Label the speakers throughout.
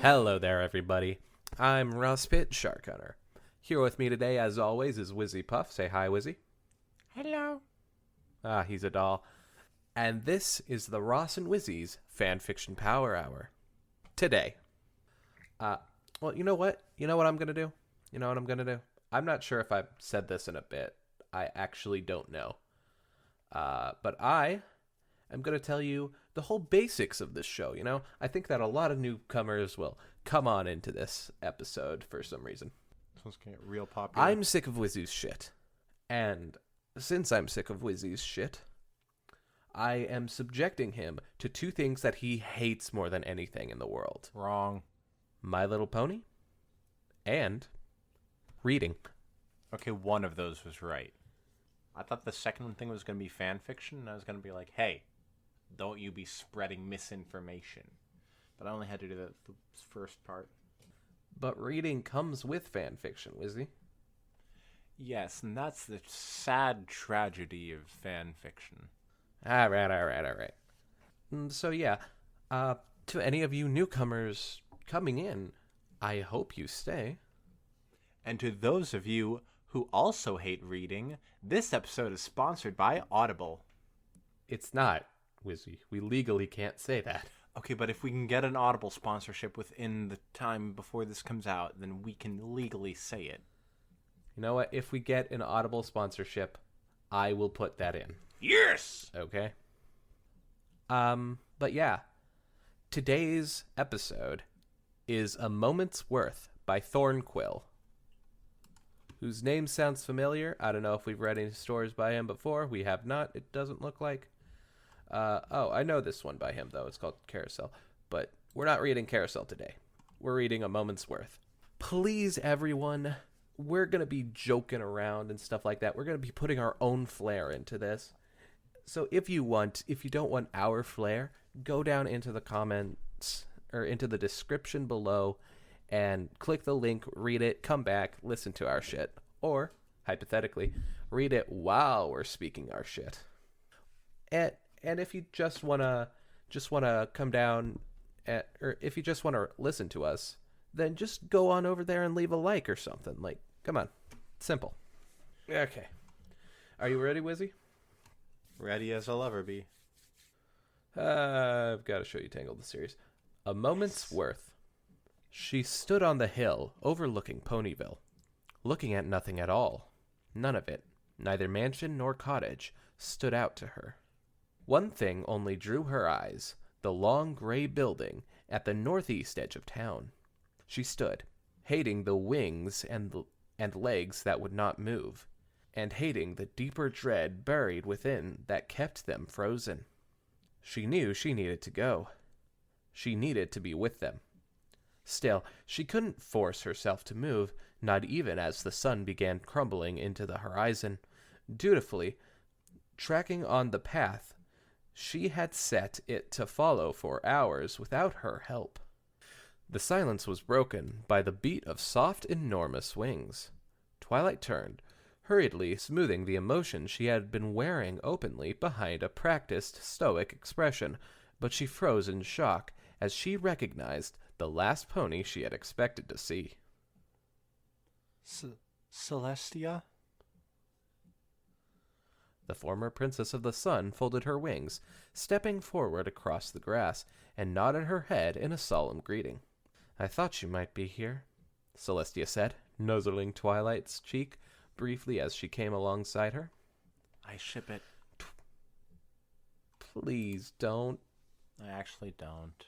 Speaker 1: Hello there, everybody. I'm Ross Pitt, Shark Hunter. Here with me today, as always, is Wizzy Puff. Say hi, Wizzy.
Speaker 2: Hello.
Speaker 1: Ah, he's a doll. And this is the Ross and Wizzy's Fanfiction Power Hour. Today. Well, you know what? You know what I'm going to do? You know what I'm going to do? I'm not sure if I've said this in a bit. I actually don't know. But I am going to tell you the whole basics of this show, you know? I think that a lot of newcomers will come on into this episode for some reason.
Speaker 2: This one's gonna get real popular.
Speaker 1: I'm sick of Wizzy's shit. And since I'm sick of Wizzy's shit, I am subjecting him to two things that he hates more than anything in the world.
Speaker 2: Wrong.
Speaker 1: My Little Pony and reading.
Speaker 2: Okay, one of those was right. I thought the second thing was going to be fan fiction, and I was going to be like, hey, don't you be spreading misinformation. But I only had to do the first part.
Speaker 1: But reading comes with fan fiction, Wizzy.
Speaker 2: Yes, and that's the sad tragedy of fan fiction.
Speaker 1: All right. So yeah, to any of you newcomers coming in, I hope you stay.
Speaker 2: And to those of you who also hate reading, this episode is sponsored by Audible.
Speaker 1: It's not, Wizzy. We legally can't say that.
Speaker 2: Okay, but if we can get an Audible sponsorship within the time before this comes out, then we can legally say it.
Speaker 1: You know what? If we get an Audible sponsorship, I will put that in.
Speaker 2: Yes!
Speaker 1: Okay. But yeah, today's episode is A Moment's Worth by Thornquill, whose name sounds familiar. I don't know if we've read any stories by him before. We have not. It doesn't look like. I know this one by him, though. It's called Carousel. But we're not reading Carousel today. We're reading A Moment's Worth. Please, everyone, we're going to be joking around and stuff like that. We're going to be putting our own flair into this. So if you don't want our flair, go down into the comments or into the description below and click the link, read it, come back, listen to our shit. Or, hypothetically, read it while we're speaking our shit. And if you just wanna come down, or if you just wanna listen to us, then just go on over there and leave a like or something. Like, come on, simple. Okay, are you ready, Wizzy?
Speaker 2: Ready as I'll ever be.
Speaker 1: I've got to show you Tangled the series. A Moment's Worth. She stood on the hill overlooking Ponyville, looking at nothing at all. None of it, neither mansion nor cottage, stood out to her. One thing only drew her eyes, the long gray building at the northeast edge of town. She stood, hating the wings and legs that would not move, and hating the deeper dread buried within that kept them frozen. She knew she needed to go. She needed to be with them. Still, she couldn't force herself to move, not even as the sun began crumbling into the horizon. Dutifully, tracking on the path she had set it to follow for hours without her help. The silence was broken by the beat of soft, enormous wings. Twilight turned, hurriedly smoothing the emotion she had been wearing openly behind a practiced, stoic expression, but she froze in shock as she recognized the last pony she had expected to see.
Speaker 2: Celestia?
Speaker 1: The former Princess of the Sun folded her wings, stepping forward across the grass, and nodded her head in a solemn greeting. I thought you might be here, Celestia said, nuzzling Twilight's cheek briefly as she came alongside her.
Speaker 2: I ship it.
Speaker 1: Please don't.
Speaker 2: I actually don't.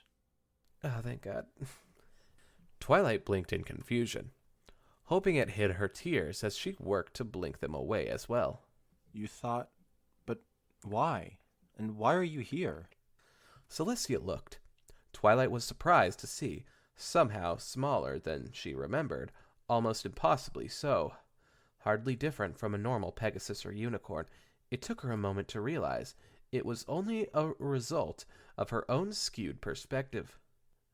Speaker 1: Oh, thank God. Twilight blinked in confusion, hoping it hid her tears as she worked to blink them away as well.
Speaker 2: You thought... But why? And why are you here?
Speaker 1: Celestia looked. Twilight was surprised to see, somehow smaller than she remembered, almost impossibly so. Hardly different from a normal Pegasus or unicorn, it took her a moment to realize it was only a result of her own skewed perspective.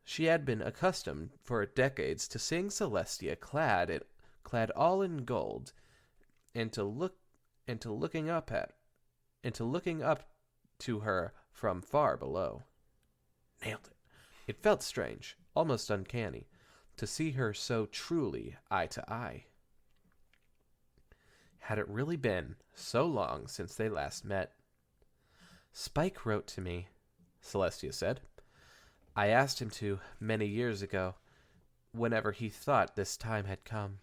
Speaker 1: She had been accustomed for decades to seeing Celestia clad all in gold, and to looking up to her from far below. Nailed it. It felt strange, almost uncanny, to see her so truly eye to eye. Had it really been so long since they last met? Spike wrote to me, Celestia said. I asked him to many years ago, whenever he thought this time had come.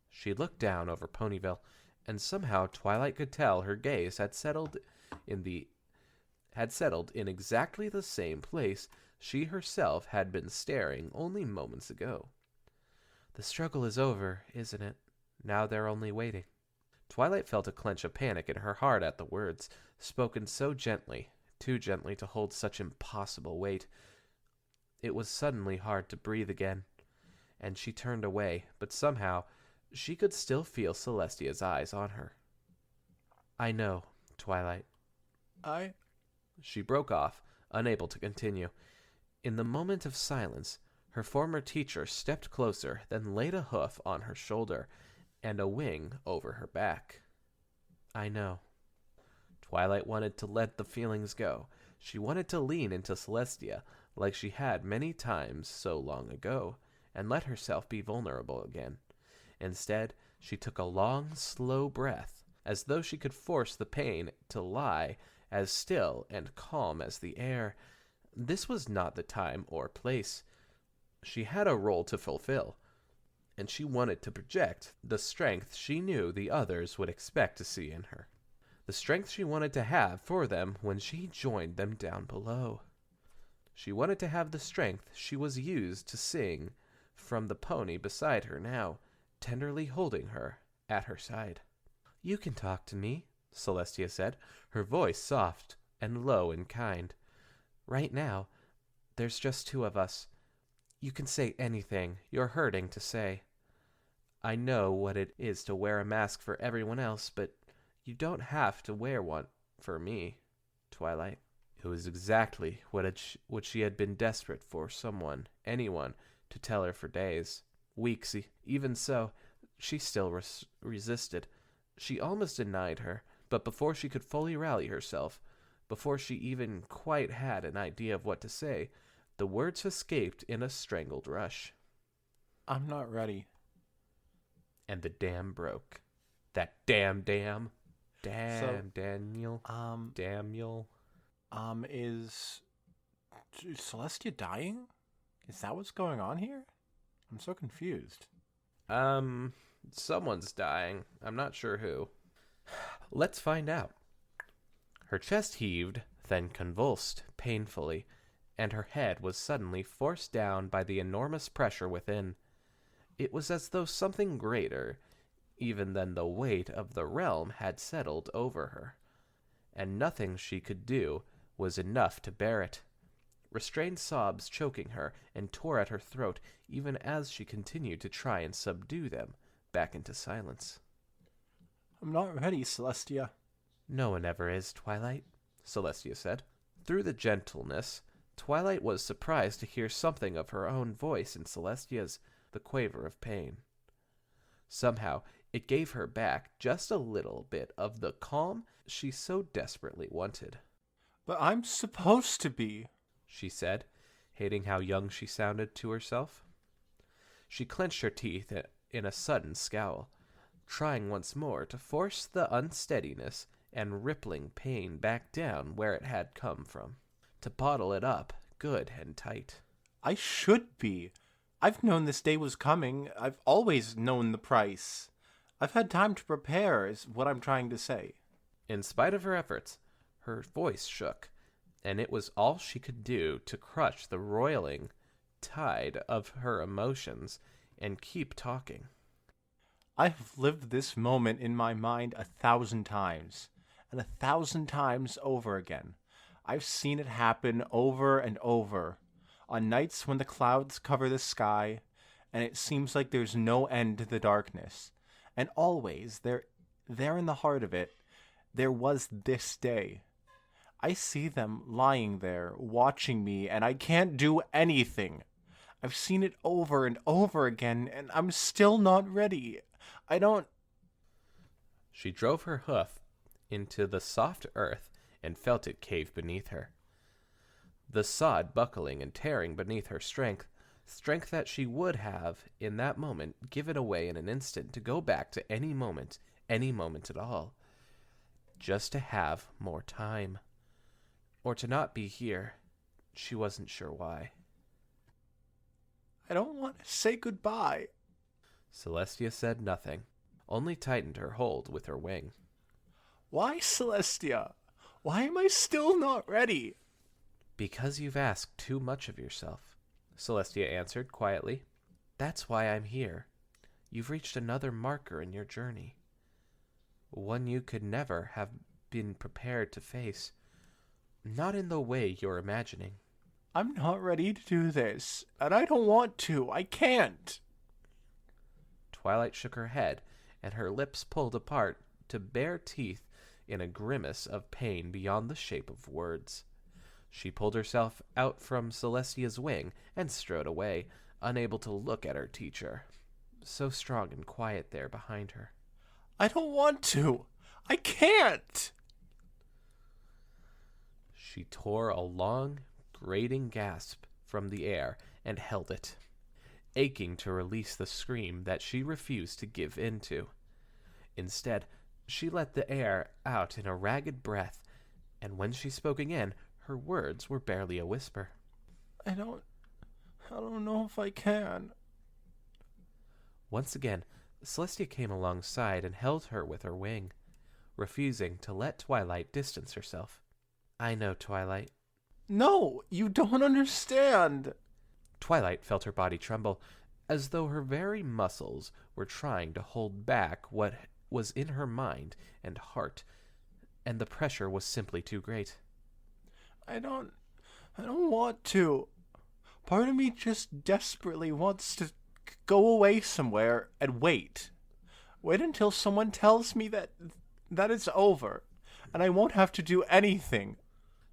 Speaker 1: She looked down over Ponyville, and somehow Twilight could tell her gaze had settled in exactly the same place she herself had been staring only moments ago. The struggle is over, isn't it? Now they're only waiting. Twilight felt a clench of panic in her heart at the words, spoken so gently, too gently to hold such impossible weight. It was suddenly hard to breathe again, and she turned away, but somehow she could still feel Celestia's eyes on her. I know, Twilight. She broke off, unable to continue. In the moment of silence, her former teacher stepped closer, then laid a hoof on her shoulder and a wing over her back. I know. Twilight wanted to let the feelings go. She wanted to lean into Celestia like she had many times so long ago, and let herself be vulnerable again. Instead, she took a long, slow breath, as though she could force the pain to lie as still and calm as the air. This was not the time or place. She had a role to fulfill, and she wanted to project the strength she knew the others would expect to see in her. The strength she wanted to have for them when she joined them down below. She wanted to have the strength she was used to sing from the pony beside her now, tenderly holding her at her side. You can talk to me, Celestia said, her voice soft and low and kind. Right now, there's just two of us. You can say anything you're hurting to say. I know what it is to wear a mask for everyone else, but you don't have to wear one for me, Twilight. It was exactly what she had been desperate for someone, anyone, to tell her for days, weeks. Even so, she still resisted. She almost denied her, but before she could fully rally herself, before she even quite had an idea of what to say, the words escaped in a strangled rush.
Speaker 2: I'm not ready.
Speaker 1: And the dam broke. That dam. Daniel. Daniel.
Speaker 2: Is Celestia dying? Is that what's going on here? I'm so confused.
Speaker 1: Someone's dying. I'm not sure who. Let's find out. Her chest heaved, then convulsed painfully, and her head was suddenly forced down by the enormous pressure within. It was as though something greater, even than the weight of the realm, had settled over her, and nothing she could do was enough to bear it. Restrained sobs choking her and tore at her throat, even as she continued to try and subdue them back into silence.
Speaker 2: I'm not ready, Celestia.
Speaker 1: No one ever is, Twilight, Celestia said. Through the gentleness, Twilight was surprised to hear something of her own voice in Celestia's, the quaver of pain. Somehow, it gave her back just a little bit of the calm she so desperately wanted.
Speaker 2: But I'm supposed to be,
Speaker 1: she said, hating how young she sounded to herself. She clenched her teeth in a sudden scowl, trying once more to force the unsteadiness and rippling pain back down where it had come from, to bottle it up good and tight.
Speaker 2: I should be. I've known this day was coming. I've always known the price. I've had time to prepare, is what I'm trying to say.
Speaker 1: In spite of her efforts, her voice shook, and it was all she could do to crush the roiling tide of her emotions and keep talking.
Speaker 2: I've lived this moment in my mind 1,000 times, and 1,000 times over again. I've seen it happen over and over, on nights when the clouds cover the sky, and it seems like there's no end to the darkness. And always, there in the heart of it, there was this day. I see them lying there, watching me, and I can't do anything. I've seen it over and over again, and I'm still not ready. I don't...
Speaker 1: She drove her hoof into the soft earth and felt it cave beneath her. The sod buckling and tearing beneath her strength, Strength that she would have, in that moment, given away in an instant to go back to any moment at all. Just to have more time. Or to not be here. She wasn't sure why.
Speaker 2: I don't want to say goodbye.
Speaker 1: Celestia said nothing, only tightened her hold with her wing.
Speaker 2: Why, Celestia? Why am I still not ready?
Speaker 1: Because you've asked too much of yourself, Celestia answered quietly. That's why I'm here. You've reached another marker in your journey. One you could never have been prepared to face. Not in the way you're imagining.
Speaker 2: I'm not ready to do this, and I don't want to. I can't.
Speaker 1: Twilight shook her head, and her lips pulled apart to bare teeth in a grimace of pain beyond the shape of words. She pulled herself out from Celestia's wing and strode away, unable to look at her teacher, so strong and quiet there behind her.
Speaker 2: I don't want to. I can't.
Speaker 1: She tore a long, grating gasp from the air and held it, aching to release the scream that she refused to give in to. Instead, she let the air out in a ragged breath, and when she spoke again, her words were barely a whisper.
Speaker 2: I don't know if I can.
Speaker 1: Once again, Celestia came alongside and held her with her wing, refusing to let Twilight distance herself. I know, Twilight.
Speaker 2: No, you don't understand.
Speaker 1: Twilight felt her body tremble, as though her very muscles were trying to hold back what was in her mind and heart, and the pressure was simply too great.
Speaker 2: I don't want to. Part of me just desperately wants to go away somewhere and wait. Wait until someone tells me that it's over, and I won't have to do anything.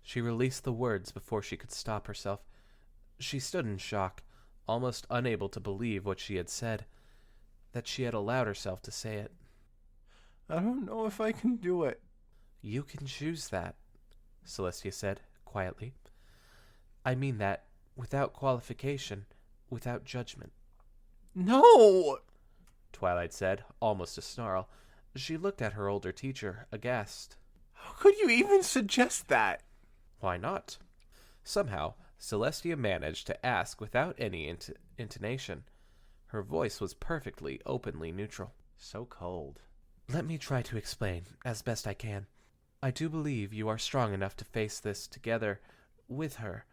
Speaker 1: She released the words before she could stop herself. She stood in shock, almost unable to believe what she had said, that she had allowed herself to say it.
Speaker 2: I don't know if I can do it.
Speaker 1: You can choose that, Celestia said, quietly. I mean that, without qualification, without judgment.
Speaker 2: No!
Speaker 1: Twilight said, almost a snarl. She looked at her older teacher, aghast.
Speaker 2: How could you even suggest that?
Speaker 1: Why not? Somehow, Celestia managed to ask without any intonation. Her voice was perfectly, openly neutral.
Speaker 2: So cold.
Speaker 1: Let me try to explain, as best I can. I do believe you are strong enough to face this together with her,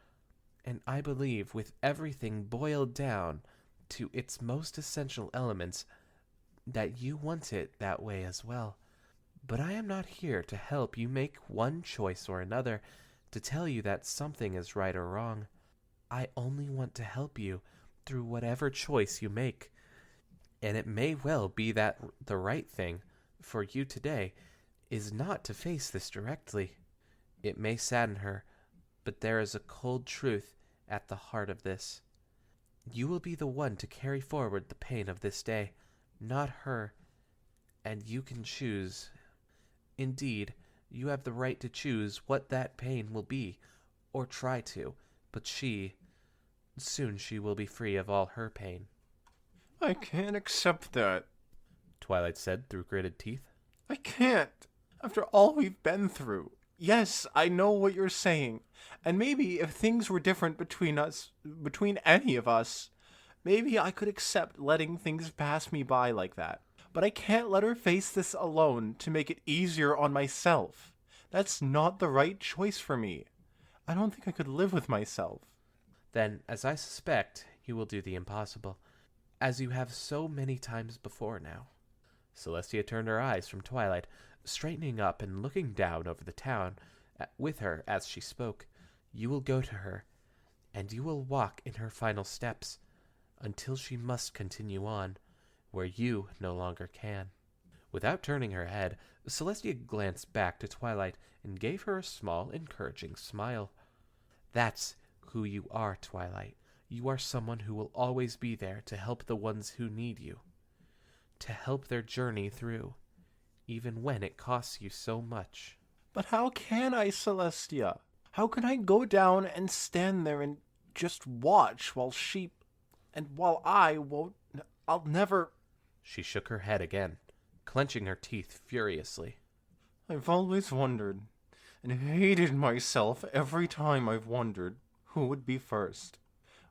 Speaker 1: and I believe with everything boiled down to its most essential elements that you want it that way as well. But I am not here to help you make one choice or another, to tell you that something is right or wrong. I only want to help you through whatever choice you make. And it may well be that the right thing for you today is not to face this directly. It may sadden her, but there is a cold truth at the heart of this. You will be the one to carry forward the pain of this day, not her, and you can choose. Indeed, you have the right to choose what that pain will be, or try to, but soon she will be free of all her pain.
Speaker 2: I can't accept that,
Speaker 1: Twilight said through gritted teeth.
Speaker 2: I can't. After all we've been through. Yes, I know what you're saying. And maybe if things were different between any of us, maybe I could accept letting things pass me by like that. But I can't let her face this alone to make it easier on myself. That's not the right choice for me. I don't think I could live with myself.
Speaker 1: Then, as I suspect, you will do the impossible, as you have so many times before now. Celestia turned her eyes from Twilight, straightening up and looking down over the town with her as she spoke. You will go to her, and you will walk in her final steps, until she must continue on, where you no longer can. Without turning her head, Celestia glanced back to Twilight and gave her a small, encouraging smile. That's who you are, Twilight. You are someone who will always be there to help the ones who need you, to help their journey through, even when it costs you so much.
Speaker 2: But how can I, Celestia? How can I go down and stand there and just watch while she And while I won't, I'll never...
Speaker 1: She shook her head again, clenching her teeth furiously.
Speaker 2: I've always wondered, and hated myself every time I've wondered who would be first.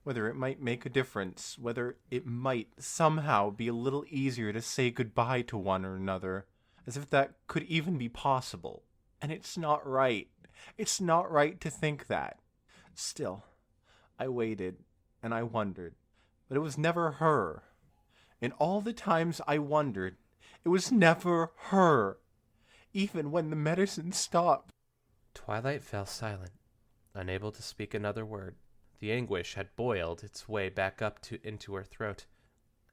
Speaker 2: Whether it might make a difference, whether it might somehow be a little easier to say goodbye to one or another, as if that could even be possible. And it's not right. It's not right to think that. Still, I waited, and I wondered, but it was never her. In all the times I wondered, it was never her. Even when the medicine stopped.
Speaker 1: Twilight fell silent, unable to speak another word. The anguish had boiled its way back up into her throat,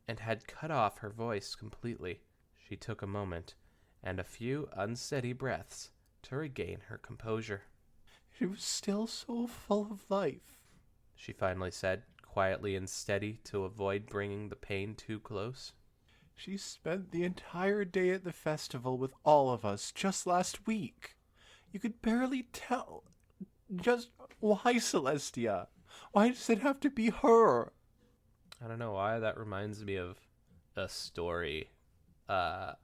Speaker 1: and had cut off her voice completely. She took a moment, and a few unsteady breaths, to regain her composure.
Speaker 2: She was still so full of life,
Speaker 1: She finally said, quietly and steady to avoid bringing the pain too close.
Speaker 2: She spent the entire day at the festival with all of us just last week. You could barely tell. Just why, Celestia? Why does it have to be her?
Speaker 1: I don't know why that reminds me of a story of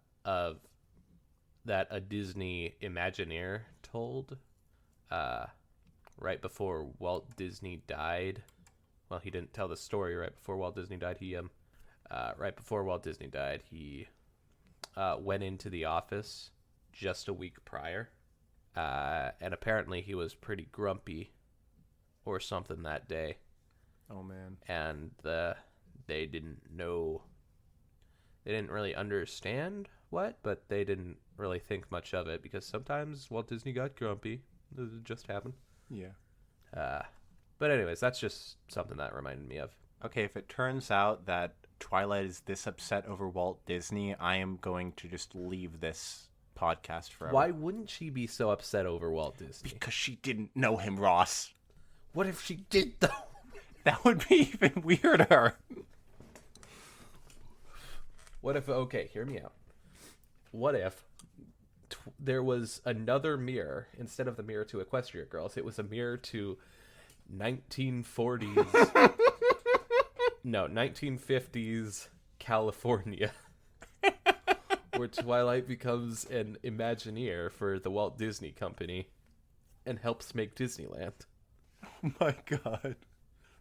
Speaker 1: that a Disney Imagineer told right before Walt Disney died. Well, he didn't tell the story right before Walt Disney died. Right before Walt Disney died, he went into the office just a week prior, and apparently he was pretty grumpy or something that day.
Speaker 2: Oh, man.
Speaker 1: And they didn't know, they didn't really understand what, but they didn't really think much of it, because sometimes Walt Disney got grumpy. It just happened.
Speaker 2: Yeah.
Speaker 1: But anyways, that's just something that reminded me of.
Speaker 2: Okay, if it turns out that Twilight is this upset over Walt Disney, I am going to just leave this podcast forever.
Speaker 1: Why wouldn't she be so upset over Walt Disney?
Speaker 2: Because she didn't know him, Ross.
Speaker 1: What if she did, though?
Speaker 2: That would be even weirder.
Speaker 1: What if, okay, hear me out. What if there was another mirror, instead of the mirror to Equestria Girls, it was a mirror to 1940s, no, 1950s California, where Twilight becomes an Imagineer for the Walt Disney Company and helps make Disneyland.
Speaker 2: Oh my god.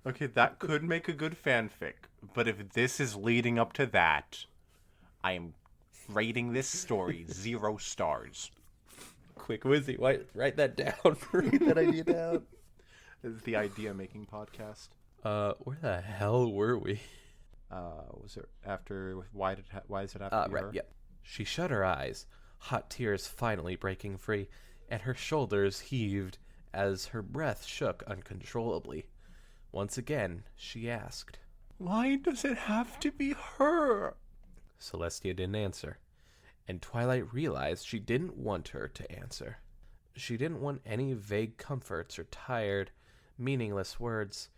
Speaker 2: Okay, that could make a good fanfic, but if this is leading up to that, I am rating this story 0 stars.
Speaker 1: Quick, Wizzy, write that down. Write that idea down.
Speaker 2: This is the idea making podcast.
Speaker 1: Where the hell were we?
Speaker 2: Was it after? Why does it have to be
Speaker 1: Right,
Speaker 2: her?
Speaker 1: yep. She shut her eyes, hot tears finally breaking free, and her shoulders heaved as her breath shook uncontrollably. Once again, she asked,
Speaker 2: Why does it have to be her?
Speaker 1: Celestia didn't answer, and Twilight realized she didn't want her to answer. She didn't want any vague comforts or tired, meaningless words.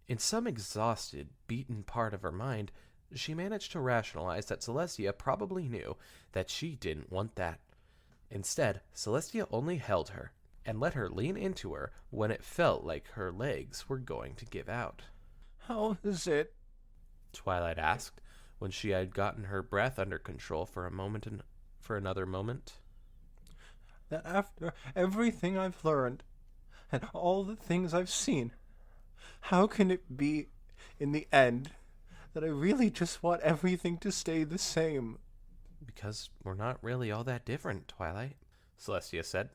Speaker 1: In some exhausted, beaten part of her mind, she managed to rationalize that Celestia probably knew that she didn't want that. Instead, Celestia only held her and let her lean into her when it felt like her legs were going to give out.
Speaker 2: How is it?
Speaker 1: Twilight asked, when she had gotten her breath under control for another moment.
Speaker 2: That after everything I've learned and all the things I've seen, how can it be, in the end, that I really just want everything to stay the same?
Speaker 1: Because we're not really all that different, Twilight, Celestia said.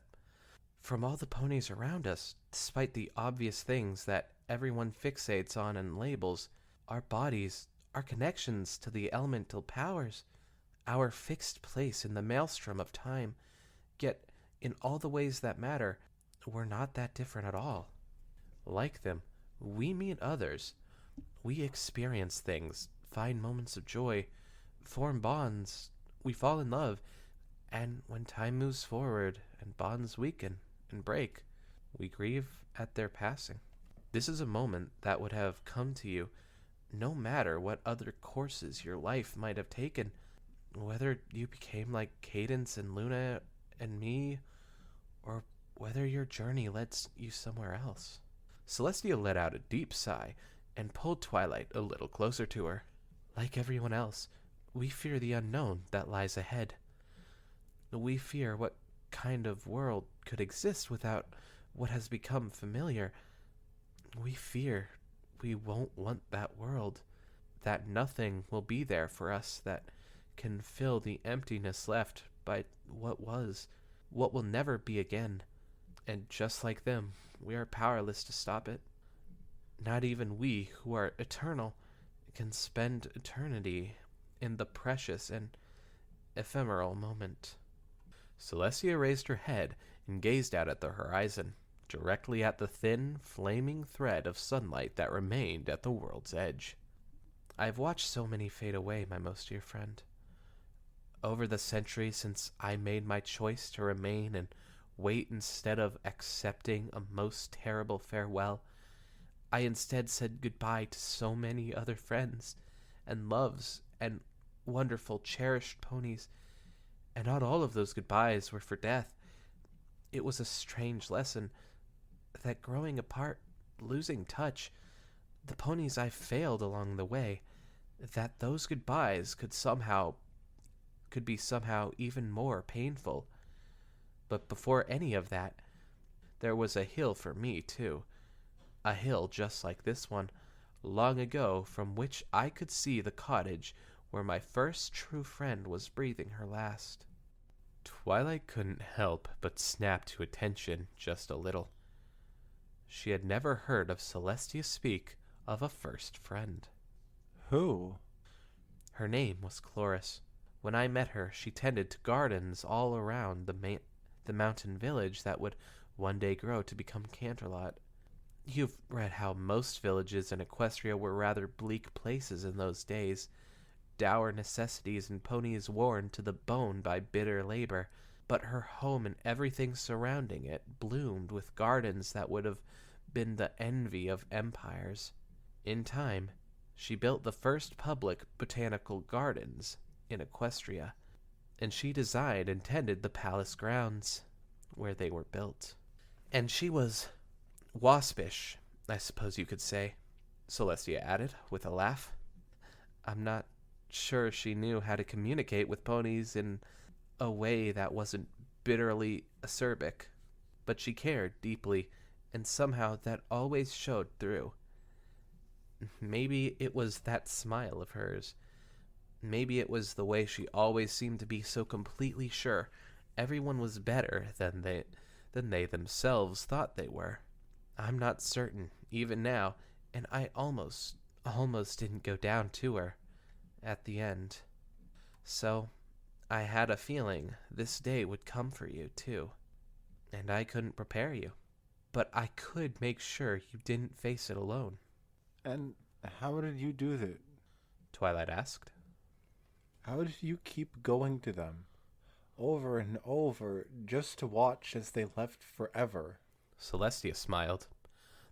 Speaker 1: From all the ponies around us, despite the obvious things that everyone fixates on and labels, our bodies, our connections to the elemental powers, our fixed place in the maelstrom of time, yet in all the ways that matter, we're not that different at all. Like them, we meet others. We experience things, find moments of joy, form bonds, we fall in love, and when time moves forward and bonds weaken and break, we grieve at their passing. This is a moment that would have come to you no matter what other courses your life might have taken, whether you became like Cadence and Luna and me, or whether your journey led you somewhere else. Celestia let out a deep sigh and pulled Twilight a little closer to her. Like everyone else, we fear the unknown that lies ahead. We fear what kind of world could exist without what has become familiar. We fear we won't want that world, that nothing will be there for us that can fill the emptiness left by what was, what will never be again. And just like them, we are powerless to stop it. Not even we, who are eternal, can spend eternity in the precious and ephemeral moment. Celestia raised her head and gazed out at the horizon, directly at the thin, flaming thread of sunlight that remained at the world's edge. I have watched so many fade away, my most dear friend. Over the centuries since I made my choice to remain and wait instead of accepting a most terrible farewell, I instead said goodbye to so many other friends and loves and wonderful cherished ponies, and not all of those goodbyes were for death. It was a strange lesson that growing apart, losing touch, the ponies I failed along the way, that those goodbyes could be somehow even more painful. But before any of that, there was a hill for me too. A hill just like this one, long ago, from which I could see the cottage where my first true friend was breathing her last. Twilight couldn't help but snap to attention just a little. She had never heard of Celestia speak of a first friend.
Speaker 2: Who?
Speaker 1: Her name was Chloris. When I met her, she tended to gardens all around the mountain village that would one day grow to become Canterlot. You've read how most villages in Equestria were rather bleak places in those days, dour necessities and ponies worn to the bone by bitter labor, but her home and everything surrounding it bloomed with gardens that would have been the envy of empires. In time, she built the first public botanical gardens in Equestria, and she designed and tended the palace grounds where they were built. And she was waspish, I suppose you could say, Celestia added with a laugh. I'm not sure she knew how to communicate with ponies in a way that wasn't bitterly acerbic, but she cared deeply, and somehow that always showed through. Maybe it was that smile of hers. Maybe it was the way she always seemed to be so completely sure everyone was better than they themselves thought they were. I'm not certain, even now, and I almost didn't go down to her at the end. So, I had a feeling this day would come for you, too. And I couldn't prepare you. But I could make sure you didn't face it alone.
Speaker 2: And how did you do that?
Speaker 1: Twilight asked.
Speaker 2: How did you keep going to them, over and over, just to watch as they left forever?
Speaker 1: Celestia smiled,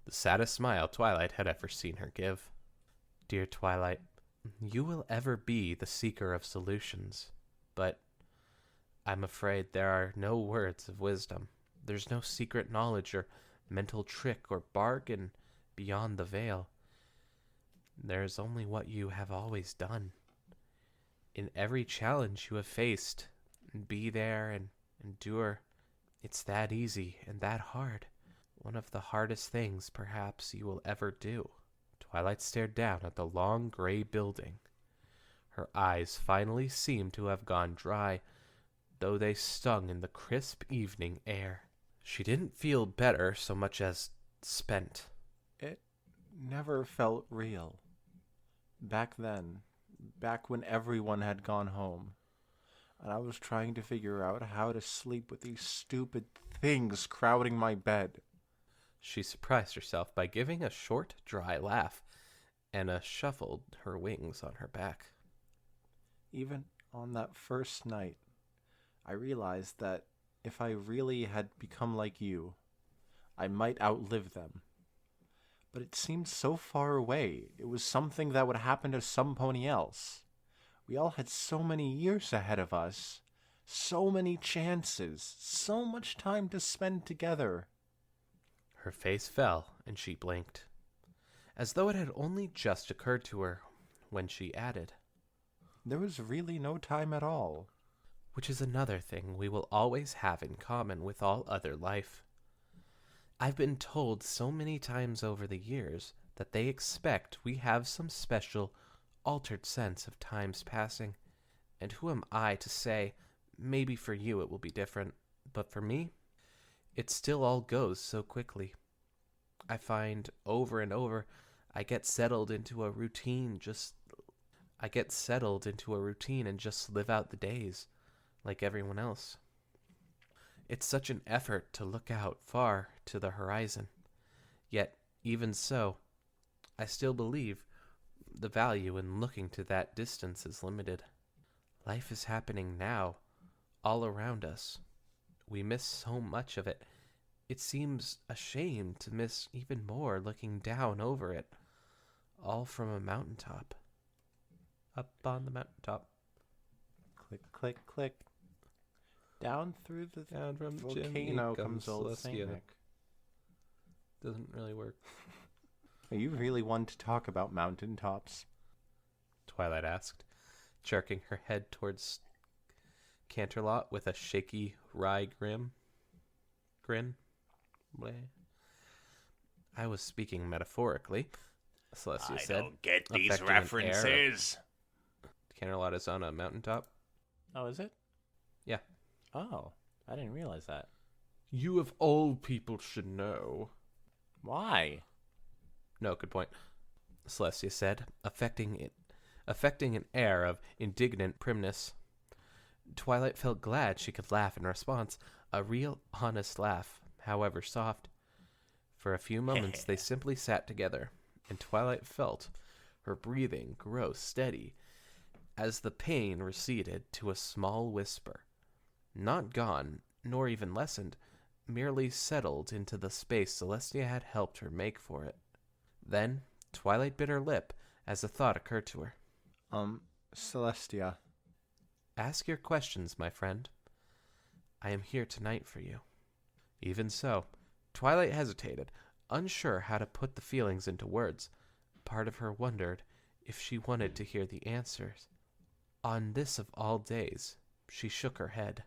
Speaker 1: the saddest smile Twilight had ever seen her give. Dear Twilight, you will ever be the seeker of solutions, but I'm afraid there are no words of wisdom. There's no secret knowledge or mental trick or bargain beyond the veil. There's only what you have always done. In every challenge you have faced, be there and endure. It's that easy and that hard. One of the hardest things, perhaps, you will ever do. Twilight stared down at the long gray building. Her eyes finally seemed to have gone dry, though they stung in the crisp evening air. She didn't feel better so much as spent.
Speaker 2: It never felt real. Back then, back when everyone had gone home, and I was trying to figure out how to sleep with these stupid things crowding my bed.
Speaker 1: She surprised herself by giving a short, dry laugh, and shuffled her wings on her back.
Speaker 2: Even on that first night, I realized that if I really had become like you, I might outlive them. But it seemed so far away. It was something that would happen to some pony else. We all had so many years ahead of us, so many chances, so much time to spend together.
Speaker 1: Her face fell, and she blinked. as though it had only just occurred to her when she added,
Speaker 2: There was really no time at all.
Speaker 1: which is another thing we will always have in common with all other life. I've been told so many times over the years that they expect we have some special, altered sense of time's passing, and who am I to say, maybe for you it will be different, but for me, it still all goes so quickly. I find over and over I get settled into a routine and just live out the days like everyone else. It's such an effort to look out far to the horizon. Yet, even so, I still believe the value in looking to that distance is limited. Life is happening now, all around us. We miss so much of it. It seems a shame to miss even more looking down over it, all from a mountaintop. Up on the mountaintop.
Speaker 2: Click, click, click. Down through the
Speaker 1: Down from the
Speaker 2: volcano
Speaker 1: chimney
Speaker 2: comes old Saint
Speaker 1: Celestia.
Speaker 2: Nick.
Speaker 1: Doesn't really work.
Speaker 2: Are you really one to talk about mountaintops?
Speaker 1: Twilight asked, jerking her head towards Canterlot with a shaky, wry grin. Bleh. I was speaking metaphorically, Celestia said.
Speaker 2: I don't get these
Speaker 1: affecting an air of-
Speaker 2: references.
Speaker 1: Canterlot is on a mountaintop.
Speaker 2: Oh, is it?
Speaker 1: Yeah.
Speaker 2: Oh, I didn't realize that.
Speaker 1: You of all people should know.
Speaker 2: Why?
Speaker 1: No, good point, Celestia said, affecting an air of indignant primness. Twilight felt glad she could laugh in response, a real, honest laugh, however soft. For a few moments they simply sat together, and Twilight felt her breathing grow steady as the pain receded to a small whisper. Not gone, nor even lessened, merely settled into the space Celestia had helped her make for it. Then Twilight bit her lip as a thought occurred to her.
Speaker 2: Celestia.
Speaker 1: Ask your questions, my friend. I am here tonight for you. Even so, Twilight hesitated, unsure how to put the feelings into words. Part of her wondered if she wanted to hear the answers. On this of all days, she shook her head.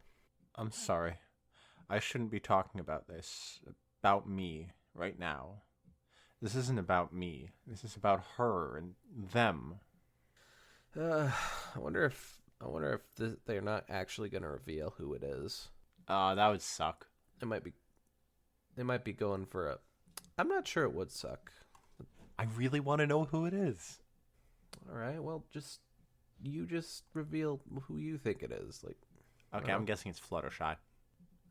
Speaker 2: I'm sorry. I shouldn't be talking about this. About me, right now. This isn't about me. This is about her and them.
Speaker 1: I wonder if they're not actually going to reveal who it is.
Speaker 2: That would suck.
Speaker 1: They might be going for a... I'm not sure it would suck.
Speaker 2: I really want to know who it is.
Speaker 1: All right, well, you just reveal who you think it is. Like,
Speaker 2: Okay, I'm guessing it's Fluttershy.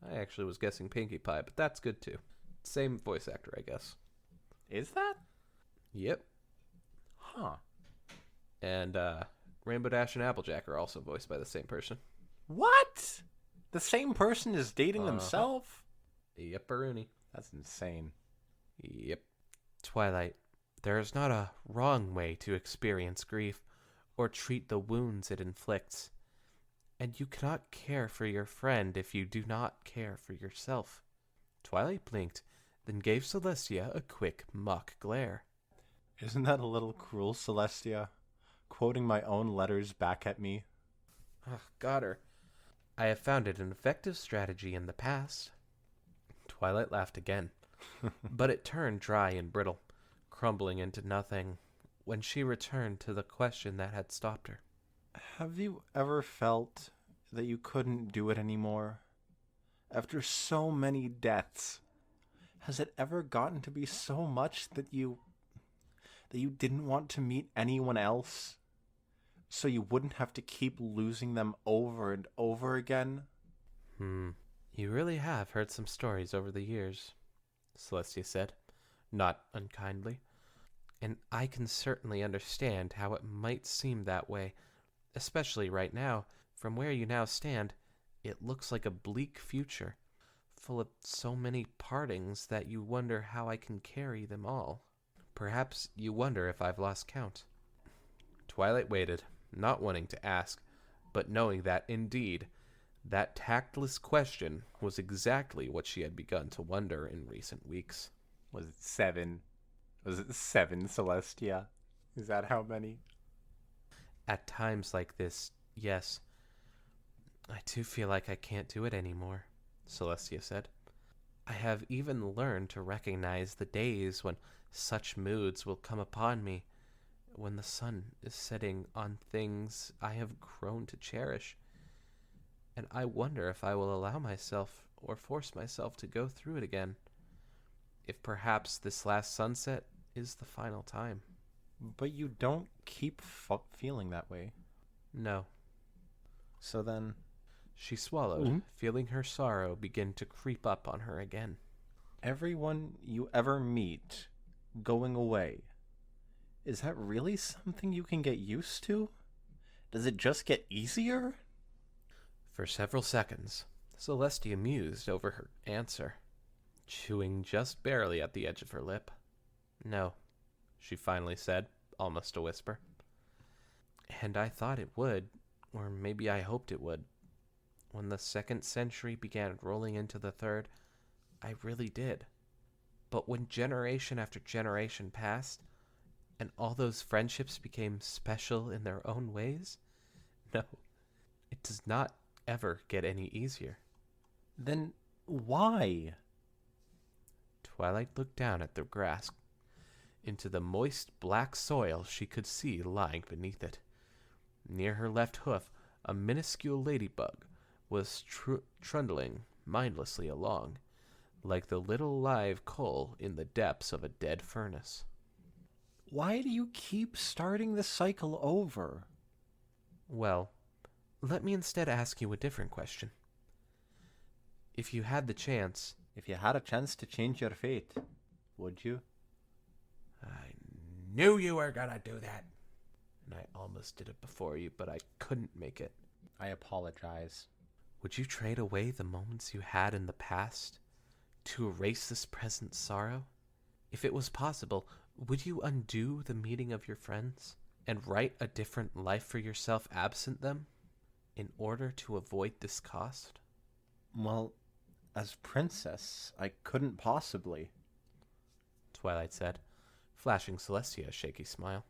Speaker 1: I actually was guessing Pinkie Pie, but that's good too. Same voice actor, I guess.
Speaker 2: Is that?
Speaker 1: Yep.
Speaker 2: Huh.
Speaker 1: And Rainbow Dash and Applejack are also voiced by the same person.
Speaker 2: What? The same person is dating themselves?
Speaker 1: Yep-a-rooney.
Speaker 2: That's insane.
Speaker 1: Yep. Twilight, there is not a wrong way to experience grief or treat the wounds it inflicts. And you cannot care for your friend if you do not care for yourself. Twilight blinked, then gave Celestia a quick mock glare.
Speaker 2: Isn't that a little cruel, Celestia? Quoting my own letters back at me?
Speaker 1: Ugh, got her. I have found it an effective strategy in the past. Twilight laughed again, but it turned dry and brittle, crumbling into nothing when she returned to the question that had stopped her.
Speaker 2: Have you ever felt that you couldn't do it anymore? After so many deaths, has it ever gotten to be so much that you didn't want to meet anyone else? So you wouldn't have to keep losing them over and over again?
Speaker 1: You really have heard some stories over the years, Celestia said, not unkindly. And I can certainly understand how it might seem that way, especially right now. From where you now stand, it looks like a bleak future, full of so many partings that you wonder how I can carry them all. Perhaps you wonder if I've lost count. Twilight waited, not wanting to ask, but knowing that, indeed, that tactless question was exactly what she had begun to wonder in recent weeks.
Speaker 2: Was it 7? Was it 7, Celestia? Is that how many?
Speaker 1: At times like this, yes. I do feel like I can't do it anymore, Celestia said. I have even learned to recognize the days when such moods will come upon me, when the sun is setting on things I have grown to cherish. And I wonder if I will allow myself or force myself to go through it again. If perhaps this last sunset is the final time.
Speaker 2: But you don't keep feeling that way.
Speaker 1: No.
Speaker 2: So then...
Speaker 1: She swallowed, feeling her sorrow begin to creep up on her again.
Speaker 2: Everyone you ever meet going away, is that really something you can get used to? Does it just get easier?
Speaker 1: For several seconds, Celestia mused over her answer, chewing just barely at the edge of her lip. No, she finally said, almost a whisper. And I thought it would, or maybe I hoped it would. When the 2nd century began rolling into the 3rd, I really did. But when generation after generation passed, and all those friendships became special in their own ways, no, it does not ever get any easier.
Speaker 2: Then why?
Speaker 1: Twilight looked down at the grass, into the moist black soil she could see lying beneath it. Near her left hoof, a minuscule ladybug was trundling mindlessly along, like the little live coal in the depths of a dead furnace.
Speaker 2: Why do you keep starting the cycle over?
Speaker 1: Well, let me instead ask you a different question. If you had the chance...
Speaker 2: If you had a chance to change your fate, would you?
Speaker 1: I knew you were gonna do that. And I almost did it before you, but I couldn't make it.
Speaker 2: I apologize.
Speaker 1: Would you trade away the moments you had in the past to erase this present sorrow? If it was possible, would you undo the meeting of your friends and write a different life for yourself absent them in order to avoid this cost?
Speaker 2: Well, as princess, I couldn't possibly,
Speaker 1: Twilight said, flashing Celestia a shaky smile.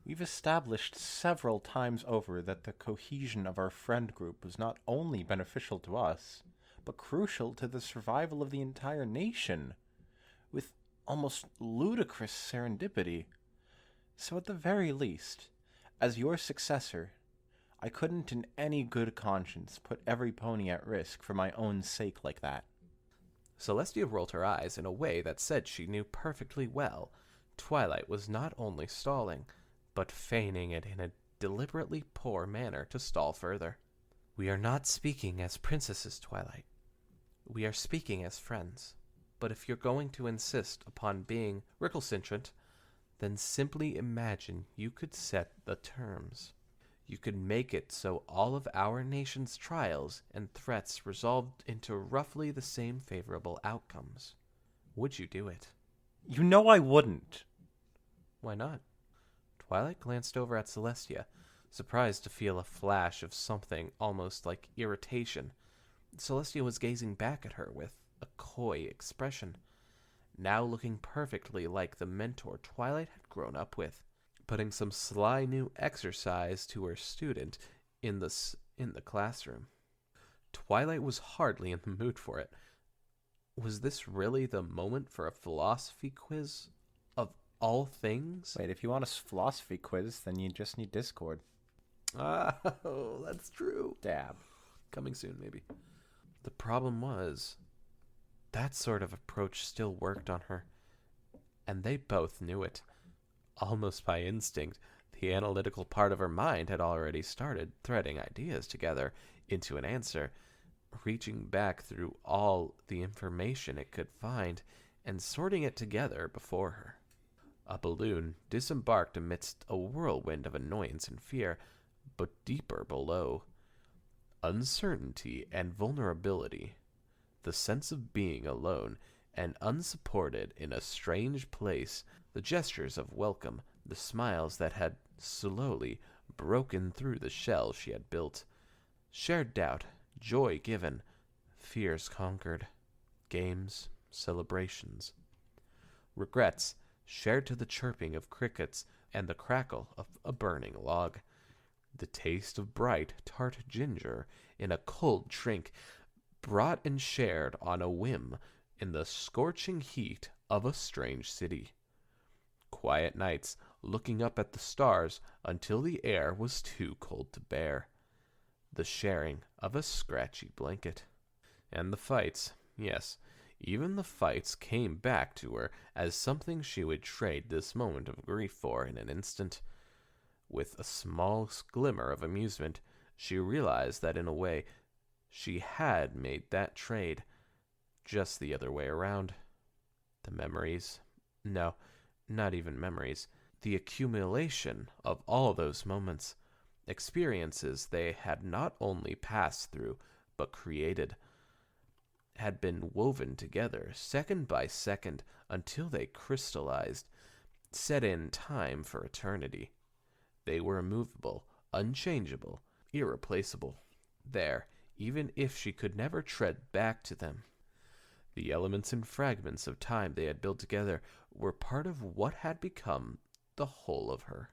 Speaker 2: We've established several times over that the cohesion of our friend group was not only beneficial to us, but crucial to the survival of the entire nation, with almost ludicrous serendipity. So at the very least, as your successor, I couldn't in any good conscience put every pony at risk for my own sake like that.
Speaker 1: Celestia rolled her eyes in a way that said she knew perfectly well Twilight was not only stalling, but feigning it in a deliberately poor manner to stall further. We are not speaking as princesses, Twilight. We are speaking as friends. But if you're going to insist upon being recalcitrant, then simply imagine you could set the terms. You could make it so all of our nation's trials and threats resolved into roughly the same favorable outcomes. Would you do it?
Speaker 2: You know I wouldn't.
Speaker 1: Why not? Twilight glanced over at Celestia, surprised to feel a flash of something almost like irritation. Celestia was gazing back at her with a coy expression, now looking perfectly like the mentor Twilight had grown up with, putting some sly new exercise to her student in the classroom. Twilight was hardly in the mood for it. Was this really the moment for a philosophy quiz of all things?
Speaker 2: Wait, if you want a philosophy quiz, then you just need Discord.
Speaker 1: Oh, that's true.
Speaker 2: Dab.
Speaker 1: Coming soon, maybe. The problem was, that sort of approach still worked on her, and they both knew it. Almost by instinct, the analytical part of her mind had already started threading ideas together into an answer, reaching back through all the information it could find and sorting it together before her. A balloon disembarked amidst a whirlwind of annoyance and fear, but deeper below. Uncertainty and vulnerability, the sense of being alone and unsupported in a strange place, the gestures of welcome, the smiles that had slowly broken through the shell she had built, shared doubt, joy given, fears conquered, games, celebrations, regrets, shared to the chirping of crickets and the crackle of a burning log. The taste of bright, tart ginger in a cold drink, brought and shared on a whim in the scorching heat of a strange city. Quiet nights, looking up at the stars until the air was too cold to bear. The sharing of a scratchy blanket. And the fights, yes, even the fights came back to her as something she would trade this moment of grief for in an instant. With a small glimmer of amusement, she realized that in a way she had made that trade, just the other way around. The memories, no, not even memories, the accumulation of all those moments, experiences they had not only passed through, but created, had been woven together second by second until they crystallized, set in time for eternity. They were immovable, unchangeable, irreplaceable. There, even if she could never tread back to them. The elements and fragments of time they had built together were part of what had become the whole of her,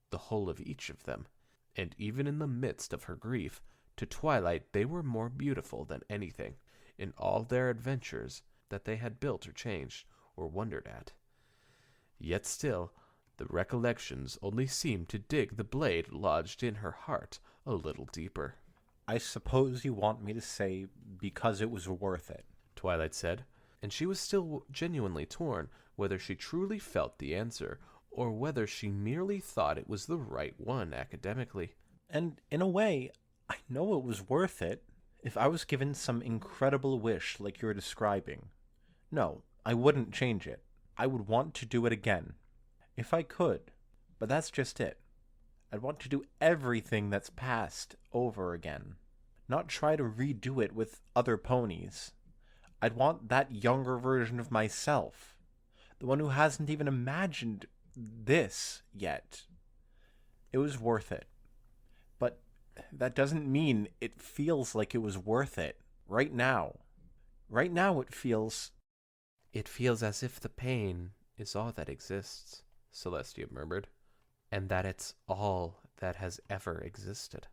Speaker 1: the whole of each of them. And even in the midst of her grief, to Twilight they were more beautiful than anything in all their adventures that they had built or changed or wondered at. Yet still, the recollections only seemed to dig the blade lodged in her heart a little deeper.
Speaker 2: I suppose you want me to say because it was worth it,
Speaker 1: Twilight said, and she was still genuinely torn whether she truly felt the answer or whether she merely thought it was the right one academically.
Speaker 2: And in a way, I know it was worth it. If I was given some incredible wish like you're describing, no, I wouldn't change it. I would want to do it again. If I could. But that's just it. I'd want to do everything that's past over again. Not try to redo it with other ponies. I'd want that younger version of myself. The one who hasn't even imagined this yet. It was worth it. But that doesn't mean it feels like it was worth it right now. Right now it feels...
Speaker 1: It feels as if the pain is all that exists, Celestia murmured, and that it's all that has ever existed.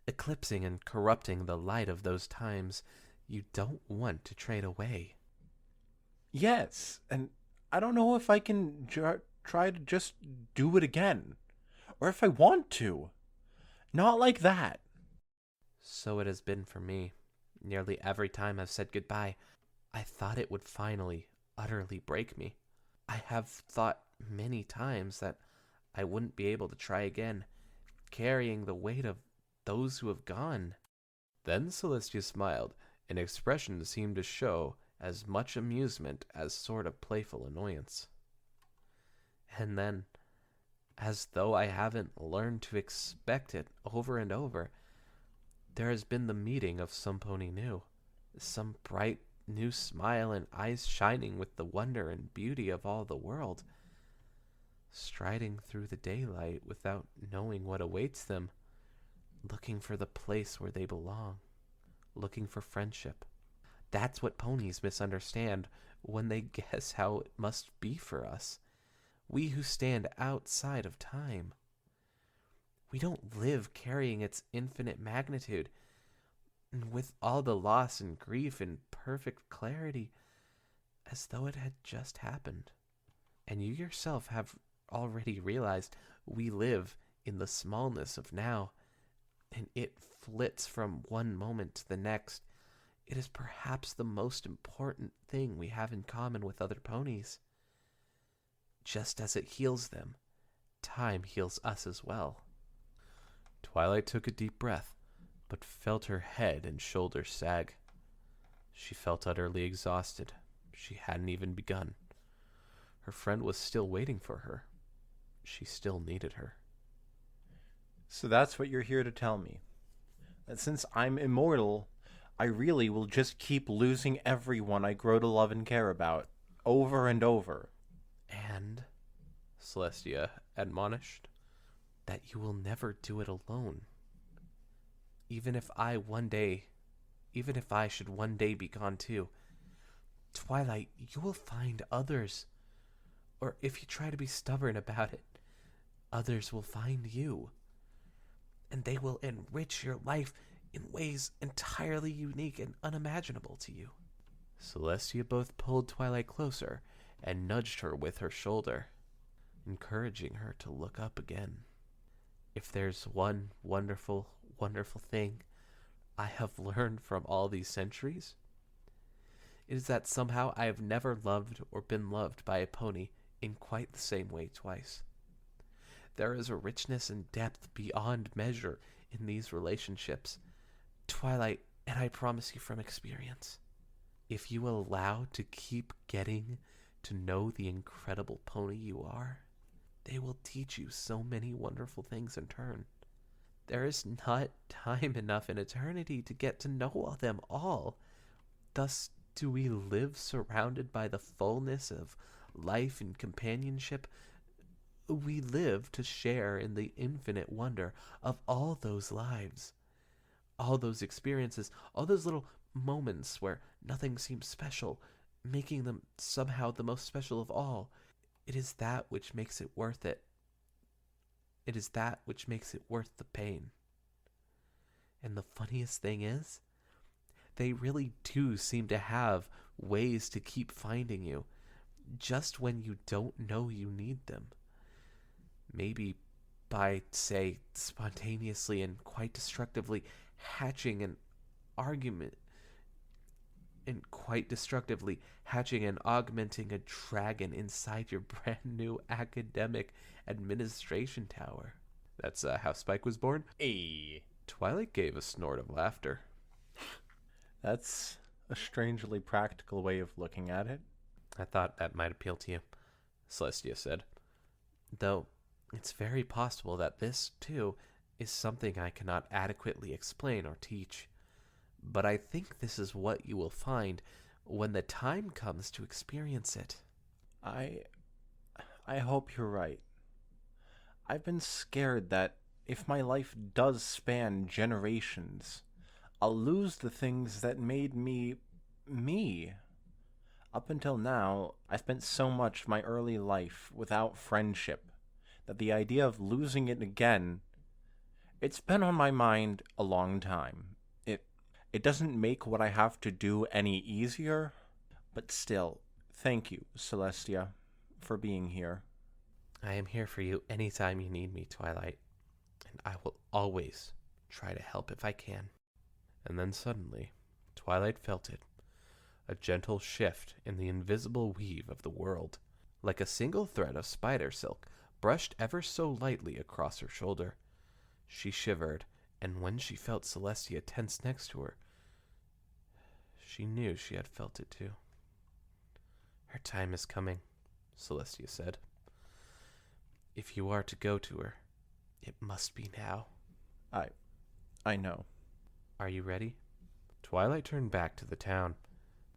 Speaker 1: Eclipsing and corrupting the light of those times you don't want to trade away.
Speaker 2: Yes, and I don't know if I can try to just do it again. Or if I want to. Not like that.
Speaker 1: So it has been for me. Nearly every time I've said goodbye, I thought it would finally, utterly break me. I have thought many times that I wouldn't be able to try again, carrying the weight of those who have gone. Then Celestia smiled. An expression seemed to show as much amusement as sort of playful annoyance. And then, as though I haven't learned to expect it over and over, there has been the meeting of some pony new, some bright new smile and eyes shining with the wonder and beauty of all the world, striding through the daylight without knowing what awaits them, looking for the place where they belong, looking for friendship. That's what ponies misunderstand when they guess how it must be for us, we who stand outside of time. We don't live carrying its infinite magnitude, and with all the loss and grief in perfect clarity, as though it had just happened. And you yourself have already realized we live in the smallness of now, and it flits from one moment to the next. It is perhaps the most important thing we have in common with other ponies. Just as it heals them, time heals us as well. Twilight took a deep breath, but felt her head and shoulders sag. She felt utterly exhausted. She hadn't even begun. Her friend was still waiting for her. She still needed her.
Speaker 2: So that's what you're here to tell me. That since I'm immortal, I really will just keep losing everyone I grow to love and care about, over and over.
Speaker 1: And, Celestia admonished, that you will never do it alone. Even if I should one day be gone too, Twilight, you will find others. or if you try to be stubborn about it, others will find you. And they will enrich your life in ways entirely unique and unimaginable to you. Celestia both pulled Twilight closer and nudged her with her shoulder, encouraging her to look up again. If there's one wonderful, wonderful thing I have learned from all these centuries, it is that somehow I have never loved or been loved by a pony in quite the same way twice. There is a richness and depth beyond measure in these relationships, Twilight, and I promise you from experience. If you allow to keep getting to know the incredible pony you are, they will teach you so many wonderful things in turn. There is not time enough in eternity to get to know them all. Thus do we live surrounded by the fullness of life and companionship. We live to share in the infinite wonder of all those lives, all those experiences, all those little moments where nothing seems special, making them somehow the most special of all. It is that which makes it worth it. It is that which makes it worth the pain. And the funniest thing is, they really do seem to have ways to keep finding you, just when you don't know you need them. Maybe by, say, spontaneously and quite destructively hatching an argument, and quite destructively hatching and augmenting a dragon inside your brand new academic administration tower. That's how Spike was born?
Speaker 2: Hey.
Speaker 1: Twilight gave a snort of laughter.
Speaker 2: That's a strangely practical way of looking at it.
Speaker 1: I thought that might appeal to you, Celestia said. Though it's very possible that this, too, is something I cannot adequately explain or teach. But I think this is what you will find when the time comes to experience it.
Speaker 2: I hope you're right. I've been scared that if my life does span generations, I'll lose the things that made me me. Up until now, I spent so much of my early life without friendship that the idea of losing it again, it's been on my mind a long time. It doesn't make what I have to do any easier, but still, thank you, Celestia, for being here.
Speaker 1: I am here for you anytime you need me, Twilight, and I will always try to help if I can. And then suddenly, Twilight felt it, a gentle shift in the invisible weave of the world, like a single thread of spider silk brushed ever so lightly across her shoulder. She shivered, and when she felt Celestia tense next to her, she knew she had felt it too. Her time is coming, Celestia said. If you are to go to her, it must be now.
Speaker 2: I know.
Speaker 1: Are you ready? Twilight turned back to the town.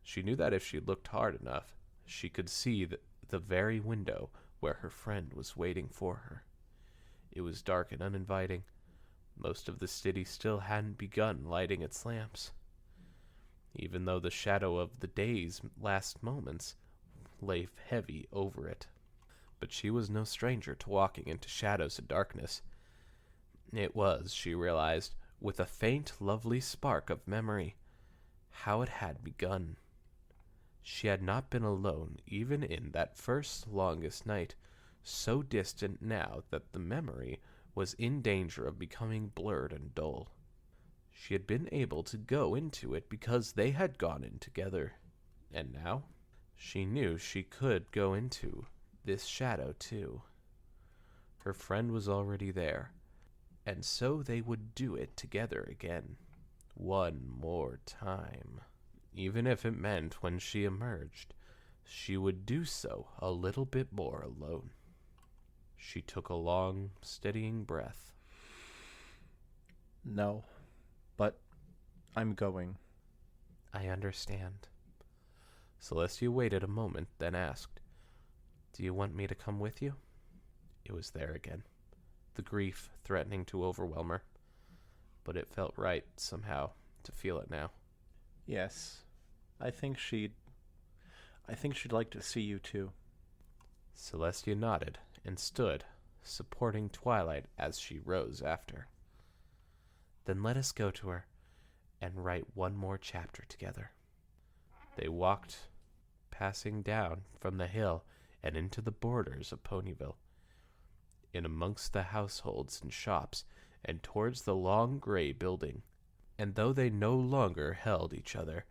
Speaker 1: She knew that if she looked hard enough, she could see the very window where her friend was waiting for her. It was dark and uninviting. Most of the city still hadn't begun lighting its lamps, even though the shadow of the day's last moments lay heavy over it. But she was no stranger to walking into shadows and darkness. It was, she realized, with a faint, lovely spark of memory, how it had begun. She had not been alone even in that first longest night, so distant now that the memory was in danger of becoming blurred and dull. She had been able to go into it because they had gone in together, and now she knew she could go into this shadow too. Her friend was already there, and so they would do it together again, one more time. Even if it meant when she emerged, she would do so a little bit more alone. She took a long, steadying breath.
Speaker 2: No, but I'm going.
Speaker 1: I understand. Celestia waited a moment, then asked, Do you want me to come with you? It was there again, the grief threatening to overwhelm her, but it felt right, somehow, to feel it now.
Speaker 2: Yes, I think she'd like to see you too.
Speaker 1: Celestia nodded and stood, supporting Twilight as she rose after. Then let us go to her and write one more chapter together. They walked, passing down from the hill and into the borders of Ponyville, in amongst the households and shops, and towards the long gray building. And though they no longer held each other,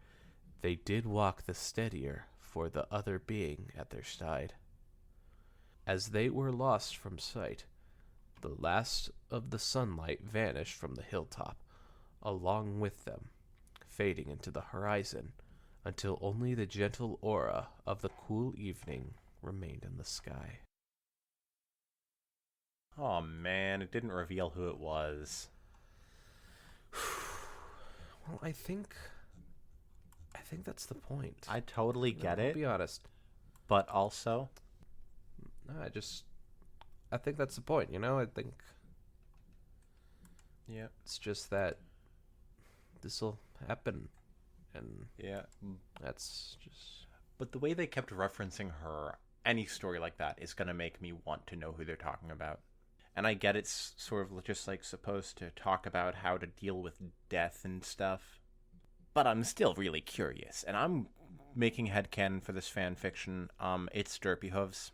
Speaker 1: they did walk the steadier for the other being at their side. As they were lost from sight, the last of the sunlight vanished from the hilltop, along with them, fading into the horizon, until only the gentle aura of the cool evening remained in the sky.
Speaker 2: Oh man, it didn't reveal who it was.
Speaker 1: Well, I think that's the point.
Speaker 2: I totally get it.
Speaker 1: I'll be honest.
Speaker 2: But also,
Speaker 1: No, I think that's the point, I think
Speaker 2: yeah,
Speaker 1: it's just that this'll happen, and
Speaker 2: yeah.
Speaker 1: that's just...
Speaker 2: But the way they kept referencing her, any story like that is going to make me want to know who they're talking about. And I get it's sort of just like supposed to talk about how to deal with death and stuff. But I'm still really curious, and I'm making headcanon for this fan fiction. It's Derpy Hooves.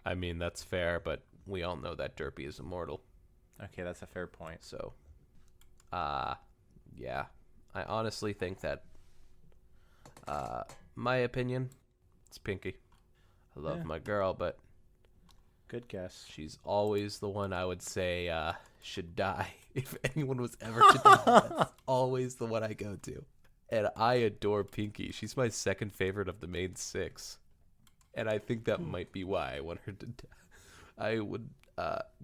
Speaker 1: I mean, that's fair, but we all know that Derpy is immortal.
Speaker 2: Okay, that's a fair point.
Speaker 1: So, yeah. I honestly think that, my opinion, it's Pinky. I love my girl, but
Speaker 2: Good guess.
Speaker 1: she's always the one I would say should die. If anyone was ever to die, that's always the one I go to. And I adore Pinky. She's my second favorite of the main six. And I think that might be why I want her to die. I would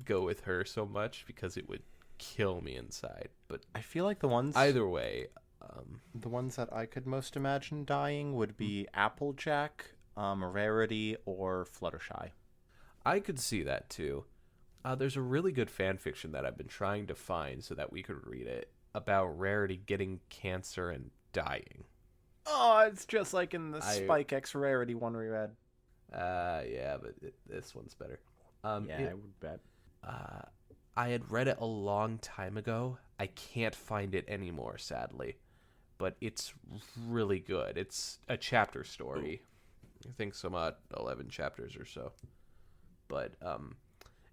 Speaker 1: go with her so much because it would kill me inside. But
Speaker 2: I feel like the ones that I could most imagine dying would be Applejack, Rarity, or Fluttershy.
Speaker 1: I could see that too. There's a really good fan fiction that I've been trying to find so that we could read it about Rarity getting cancer and dying.
Speaker 2: Oh, it's just like in the Spike X Rarity one we read.
Speaker 1: Yeah, but this one's better.
Speaker 2: I would bet.
Speaker 1: I had read it a long time ago. I can't find it anymore, sadly. But it's really good. It's a chapter story. I think some 11 chapters or so. But,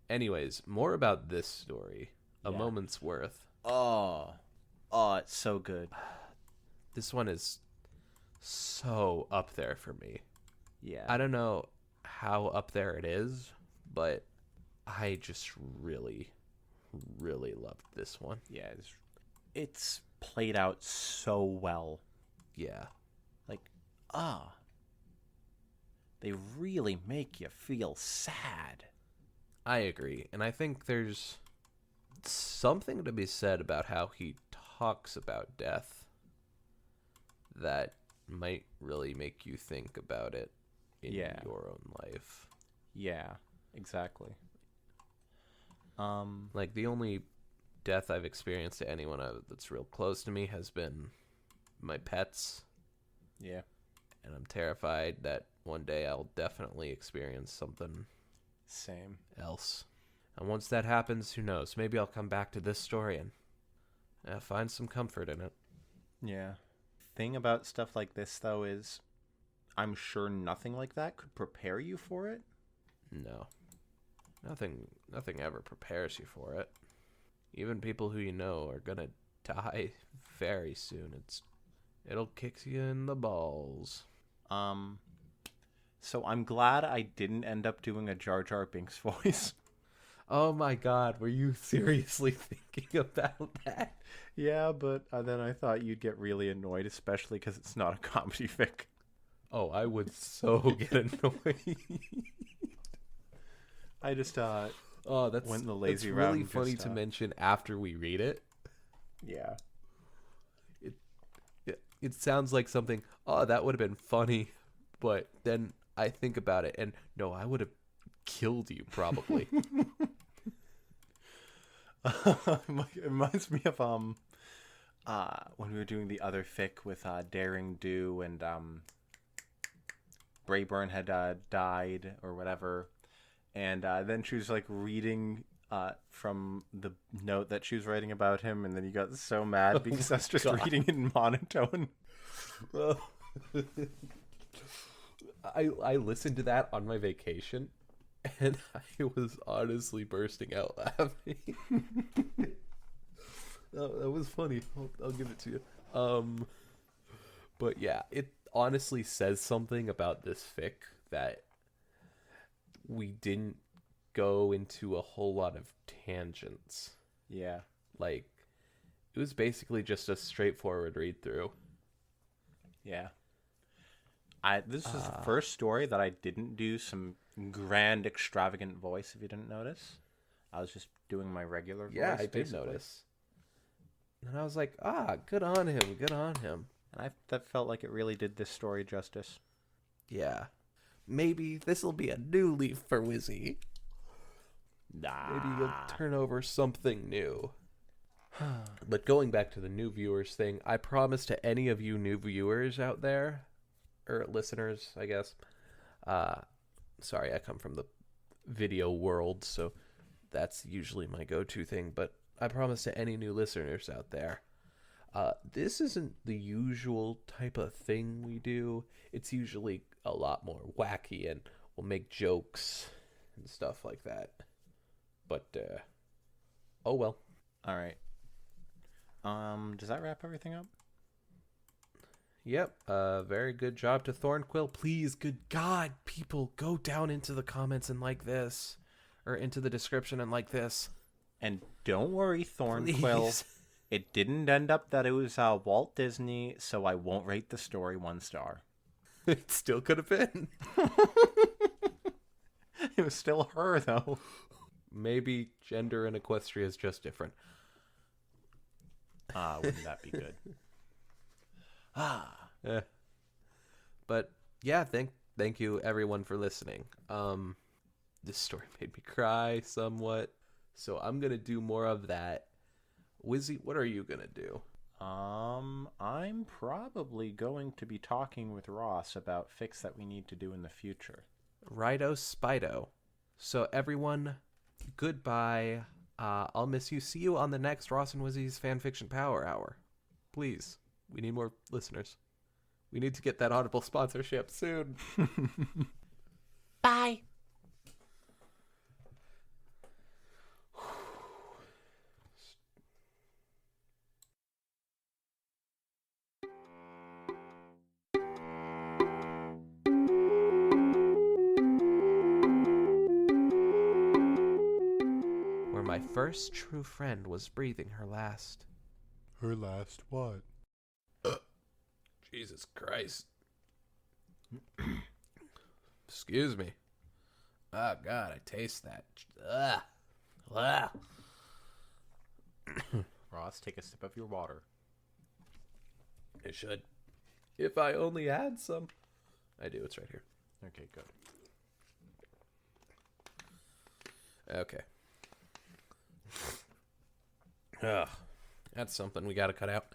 Speaker 1: anyways, more about this story. A Moment's Worth.
Speaker 2: Oh, it's so good.
Speaker 1: This one is so up there for me.
Speaker 2: Yeah.
Speaker 1: I don't know how up there it is, but I just really, really loved this one.
Speaker 2: Yeah, it's played out so well.
Speaker 1: Yeah.
Speaker 2: Like, they really make you feel sad.
Speaker 1: I agree. And I think there's something to be said about how he talks about death that might really make you think about it in your own life.
Speaker 2: Yeah, exactly.
Speaker 1: Like, the only death I've experienced to anyone that's real close to me has been my pets.
Speaker 2: Yeah.
Speaker 1: And I'm terrified that one day I'll definitely experience something
Speaker 2: Same.
Speaker 1: else. And once that happens, who knows? Maybe I'll come back to this story and find some comfort in it.
Speaker 2: Yeah. Thing about stuff like this, though, is I'm sure nothing like that could prepare you for it.
Speaker 1: No. Nothing ever prepares you for it. Even people who you know are gonna die very soon. It'll kick you in the balls.
Speaker 2: So I'm glad I didn't end up doing a Jar Jar Binks voice.
Speaker 1: Oh my god, were you seriously thinking about that?
Speaker 2: Yeah, but then I thought you'd get really annoyed, especially because it's not a comedy fic.
Speaker 1: Oh, I would so get annoyed.
Speaker 2: I just
Speaker 1: that's
Speaker 2: went the lazy
Speaker 1: that's
Speaker 2: route.
Speaker 1: Really funny to mention after we read it.
Speaker 2: Yeah.
Speaker 1: It sounds like something, that would have been funny, but then I think about it, and no, I would have killed you, probably.
Speaker 2: It reminds me of when we were doing the other fic with Daring Do and Brayburn had died or whatever, and then she was like reading from the note that she was writing about him, and then he got so mad because I was just reading it in monotone.
Speaker 1: I listened to that on my vacation, and I was honestly bursting out laughing. That was funny. I'll give it to you. But yeah, it honestly says something about this fic that we didn't go into a whole lot of tangents.
Speaker 2: Yeah.
Speaker 1: Like, it was basically just a straightforward read through.
Speaker 2: Yeah. This is the first story that I didn't do some grand, extravagant voice, if you didn't notice. I was just doing my regular voice.
Speaker 1: Yeah, I did
Speaker 2: basically.
Speaker 1: notice. And I was like, good on him, good on him.
Speaker 2: And that felt like it really did this story justice.
Speaker 1: Yeah. Maybe this will be a new leaf for Wizzy.
Speaker 2: Nah.
Speaker 1: Maybe you'll turn over something new. But going back to the new viewers thing, I promise to any of you new viewers out there, or listeners, I guess. Sorry, I come from the video world, so that's usually my go-to thing. But I promise to any new listeners out there, this isn't the usual type of thing we do. It's usually a lot more wacky, and we'll make jokes and stuff like that. But, oh well.
Speaker 2: All right. Does that wrap everything up?
Speaker 1: Yep. Very good job to Thornquill. Please, good God, people, go down into the comments and like this, or into the description and like this.
Speaker 2: And don't worry, Thornquill.
Speaker 1: Please.
Speaker 2: It didn't end up that it was Walt Disney, so I won't rate the story 1 star.
Speaker 1: It still could have been.
Speaker 2: It was still her, though.
Speaker 1: Maybe gender in Equestria is just different.
Speaker 2: Wouldn't that be good?
Speaker 1: But yeah, thank you everyone for listening. This story made me cry somewhat, so I'm gonna do more of that. Wizzy, what are you gonna do?
Speaker 2: I'm probably going to be talking with Ross about fics that we need to do in the future.
Speaker 1: Righto Spido. So everyone, goodbye. I'll miss you. See you on the next Ross and Wizzy's Fanfiction Power Hour. Please, we need more listeners. We need to get that Audible sponsorship soon.
Speaker 3: Bye.
Speaker 1: Where my first true friend was breathing her last.
Speaker 4: Her last what?
Speaker 1: Jesus Christ. Excuse me. Oh, God, I taste that. Ugh. Ugh.
Speaker 2: Ross, take a sip of your water.
Speaker 1: I should. If I only had some. I do, it's right here.
Speaker 2: Okay, good.
Speaker 1: Okay. Ugh. That's something we gotta cut out.